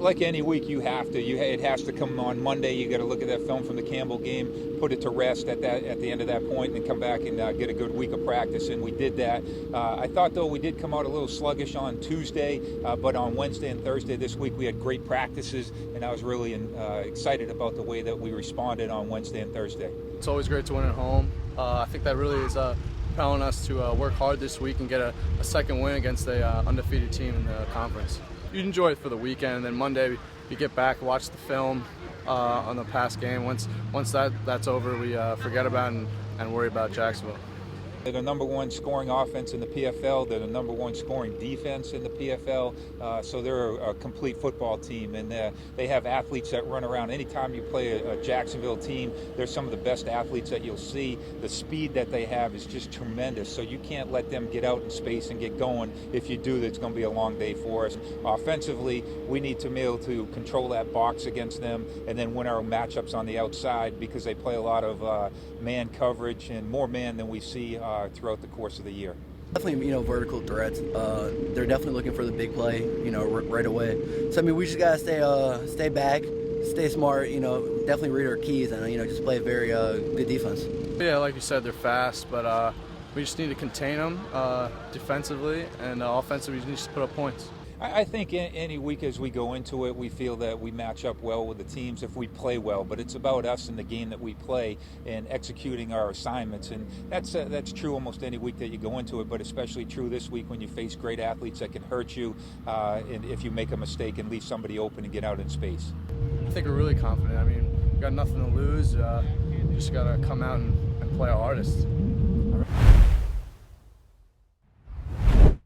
like any week, you have to. It has to come on Monday. You got to look at that film from the Campbell game, put it to rest at the end of that point, and then come back and get a good week of practice. And we did that. I thought though we did come out a little sluggish on Tuesday, but on Wednesday and Thursday this week we had great practices, and I was really excited about the way that we responded on Wednesday and Thursday. It's always great to win at home. I think that really is propelling us to work hard this week and get a second win against a undefeated team in the conference. You enjoy it for the weekend, and then Monday we get back, watch the film on the past game. Once that's over, we forget about it and worry about Jacksonville. They're the number one scoring offense in the PFL. They're the number one scoring defense in the PFL. So they're a complete football team, and they have athletes that run around. Anytime you play a Jacksonville team, they're some of the best athletes that you'll see. The speed that they have is just tremendous. So you can't let them get out in space and get going. If you do, it's going to be a long day for us. Offensively, we need to be able to control that box against them and then win our matchups on the outside, because they play a lot of man coverage and more man than we see throughout the course of the year. Definitely, vertical threats. They're definitely looking for the big play, right away. So, we just gotta stay back, stay smart, definitely read our keys, and, just play a very good defense. Yeah, like you said, they're fast, but we just need to contain them defensively, and offensively, we need to put up points. I think any week as we go into it, we feel that we match up well with the teams if we play well. But it's about us and the game that we play and executing our assignments. And that's true almost any week that you go into it, but especially true this week when you face great athletes that can hurt you and if you make a mistake and leave somebody open and get out in space. I think we're really confident. We got nothing to lose. We just got to come out and play our hardest.